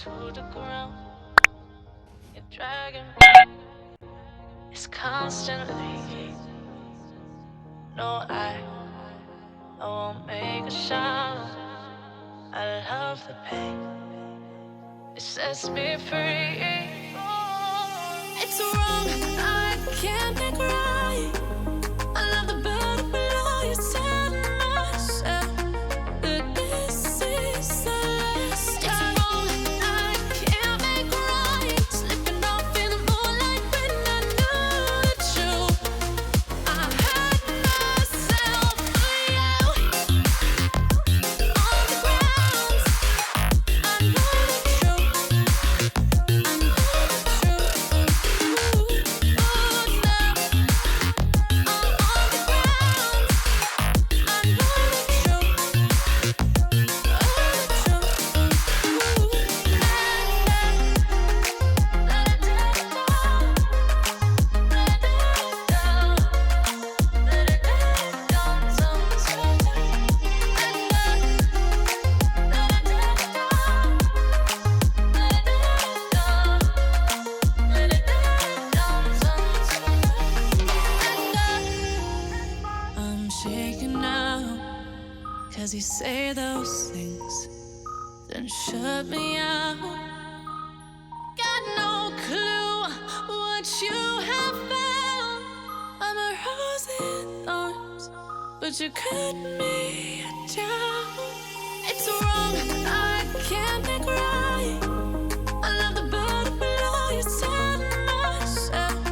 to the ground. You're dragging me. It's constantly. No, I won't make a sound. I love the pain. It sets me free. It's wrong, I can't make right. I love the better below. You tell myself that this is the last time. It's wrong, I can't make right. Slipping off in the moonlight when I knew the truth. I had myself for you. On the ground, I know the truth. I know the truth. Ooh, now I'm on the I'm shaking now, 'cause you say those things, then shut me out. Got no clue what you have found. I'm a rose in thorns, but you cut me down. It's wrong, I can't make right. I love the better below. You tell myself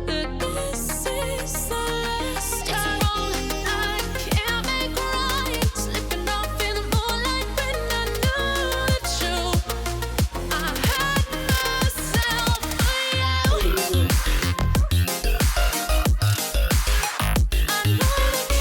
that this is the last time. It's wrong, I can't make right. Slipping off in the moonlight when I knew the truth. I had myself for you. I know the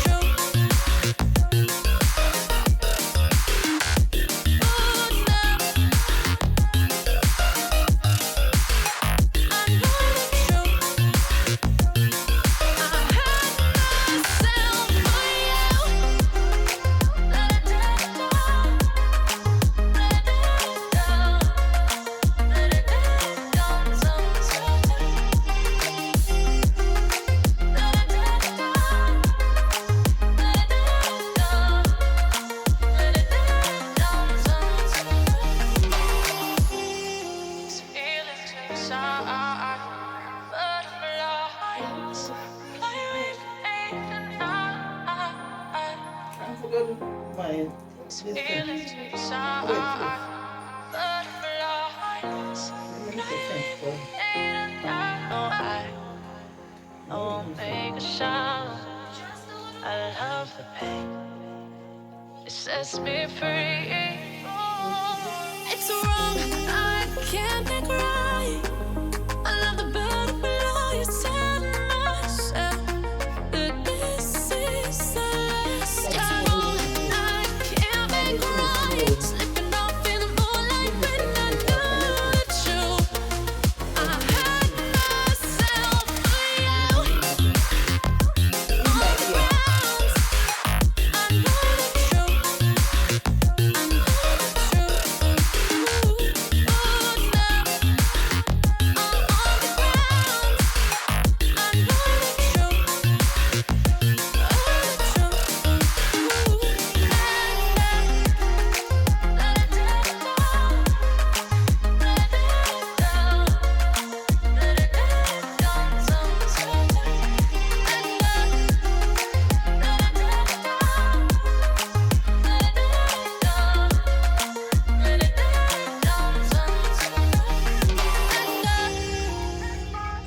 I won't make a sound. I love the pain. It sets me free. It's wrong, I can't make right. I love the better below. You tell myself that this is the last time. I can't make right. Slipping off in the moonlight when I knew the truth. I had myself for you. On the ground, I know the truth. I know the truth. Ooh, now I'm on the ground. I know the truth.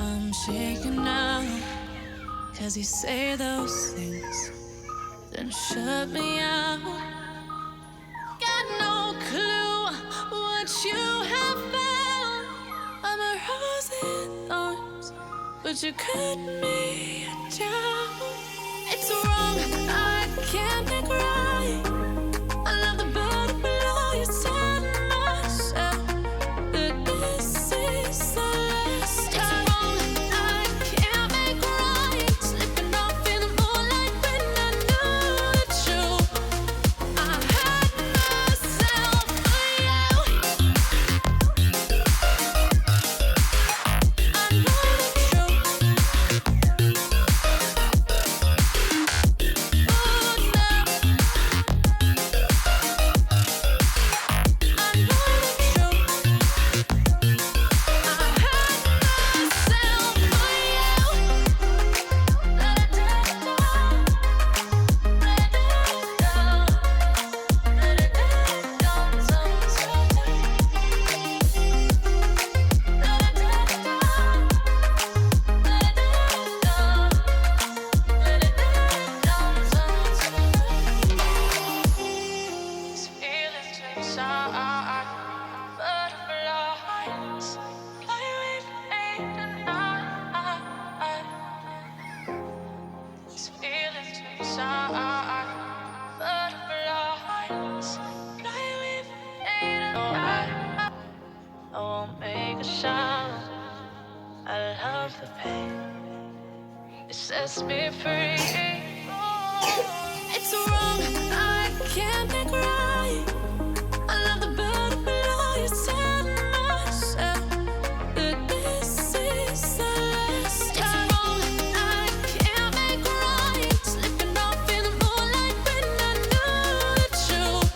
I'm shaking now, 'cause you say those things, then shut me out. Got no clue what you have found. I'm a rose in thorns, but you cut me down. It's wrong, I can't make right. I love the better below. You tell myself that this is the last time. It's wrong, I can't make right. Slipping off in the moonlight when I knew the truth. I had myself for you. inside. Butterflies fly away from me tonight. These feelings inside. Butterflies fly away from me tonight. I won't make a sound. I love the pain. It sets me free. It's wrong, I can't make right. I love the butterflies and myself. That this is the last time. It's wrong, I can't make right. Slipping off in the moonlight when I knew the truth.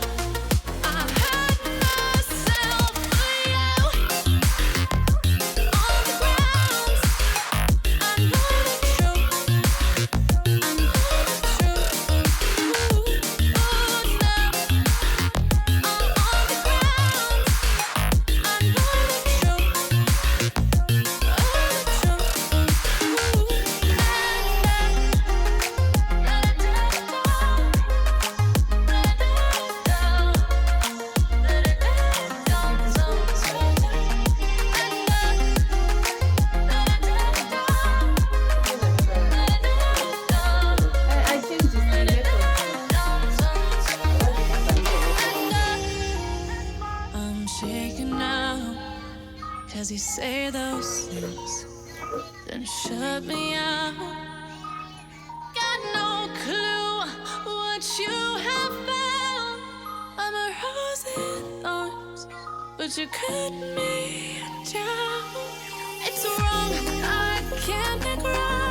I hurt myself for you. On the ground, I know the truth. I know the truth. Ooh, oh no. I'm on the ground. I know the truth. Oh, the truth. Ooh, I changed this method. I'm shaking now, 'cause you say those things, then shut me out. Got no clue what you have found. I'm a rose in thorns, but you cut me down. It's wrong, I can't make right.